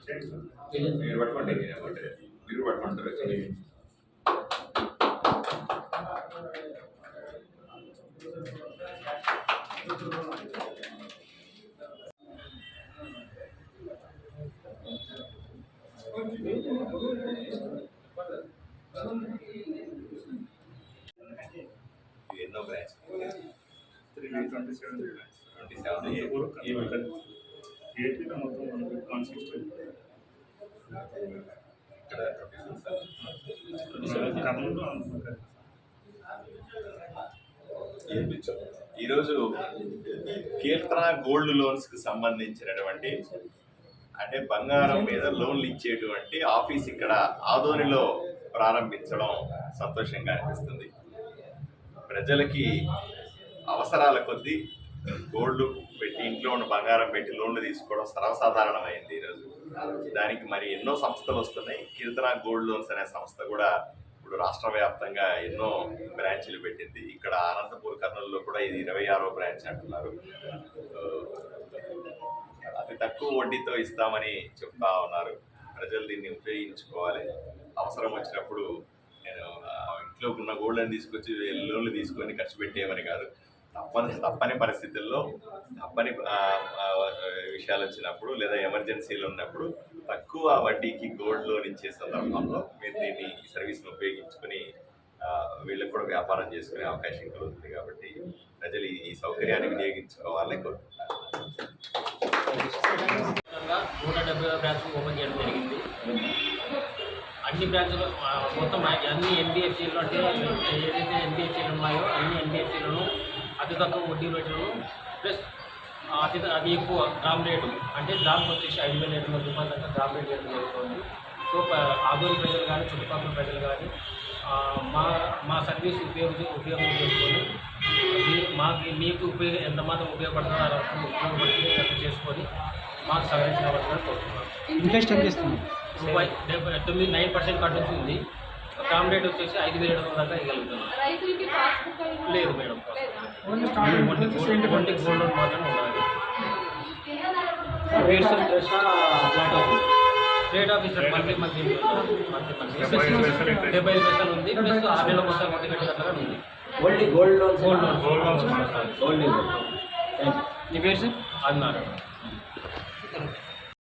మీరు పట్టుకోండి, మీరు పట్టుకుంటారు. ఎన్నో బ్రాంచ్ 27 ఏపీలో మొత్తం మనకు కాన్స్టిట్యూషన్ ఈరోజు కీర్తన గోల్డ్ లోన్స్ కి సంబంధించినటువంటి అంటే బంగారం మీద లోన్లు ఇచ్చేటువంటి ఆఫీస్ ఇక్కడ ఆదోనిలో ప్రారంభించడం సంతోషంగా అనిపిస్తుంది. ప్రజలకి అవసరాల కొద్దీ గోల్డ్ పెట్టి ఇంట్లో ఉన్న బంగారం పెట్టి లోన్లు తీసుకోవడం సర్వసాధారణమైంది ఈరోజు. దానికి మరి ఎన్నో సంస్థలు వస్తున్నాయి. కీర్తన గోల్డ్ లోన్స్ అనే సంస్థ కూడా ఇప్పుడు రాష్ట్ర వ్యాప్తంగా ఎన్నో బ్రాంచీలు పెట్టింది. ఇక్కడ అనంతపూర్ కర్నూలులో కూడా ఇది 26వ బ్రాంచ్ అంటున్నారు. అతి తక్కువ వడ్డీతో ఇస్తామని చెప్తా ఉన్నారు. ప్రజలు దీన్ని ఉపయోగించుకోవాలి. అవసరం వచ్చినప్పుడు నేను ఇంట్లో ఉన్న గోల్డ్ని తీసుకొచ్చి లోన్లు తీసుకొని ఖర్చు పెట్టేయమని కాదు, తప్పని పరిస్థితుల్లో తప్పని విషయాలు వచ్చినప్పుడు లేదా ఎమర్జెన్సీలు ఉన్నప్పుడు తక్కువ వడ్డీకి గోల్డ్ లోన్ ఇచ్చే సందర్భంలో మీరు దీన్ని ఈ సర్వీస్ని ఉపయోగించుకొని వీళ్ళకి కూడా వ్యాపారం చేసుకునే అవకాశం కలుగుతుంది. కాబట్టి ప్రజలు ఈ సౌకర్యాన్ని వినియోగించుకోవాలని కోరుకుంటున్నారు. 170 బ్రాంచ్లు ఓపెన్ చేయడం జరిగింది. అన్ని బ్రాంచ్లు మొత్తం అన్ని ఎన్బిఎఫ్సీలు అంటే ఏదైతే ఎన్బిఎఫ్సీలు ఉన్నాయో అన్ని ఎన్బిఎఫ్సీలను అతి తక్కువ వడ్డీ రేట్లు ప్లస్ అది ఎక్కువ గ్రామ్ రేటు అంటే గ్రామ్కి వచ్చేసి 5,700 రూపాయల దాకా గ్రామ్ రేట్ చేయడం జరుగుతుంది. సో ఆదోని ప్రజలు కానీ చుట్టుపక్కల ప్రజలు కానీ మా సర్వీస్ ఉపయోగం చేసుకొని మీకు ఎంత మాత్రం ఉపయోగపడుతుందో ఆ రకంగా ఉపయోగపడుతుంది చేసుకొని మాకు సహకరించిన వాళ్ళని కోరుతున్నాను. ఇంట్రెస్ట్ ఎంత ఇస్తుంది? 9% కట్టుతుంది. గ్రామ్ రేట్ వచ్చేసి 5,700 దాకా ఇవ్వగలుగుతున్నాం. లేదు మేడం, ఓన్లీ గోల్డ్ లోన్ మాత్రమే ఉండాలి. రేట్ ఆఫ్ ఇంట్రెస్ట్ మంత్లీ 75 పైసలు ఉంది. ప్లస్ 6 నెలల కోసం వడ్డీ కట్టేటట్లుగా ఉంది. Only gold loan. నీ పేరు సార్? అది నారాయణ.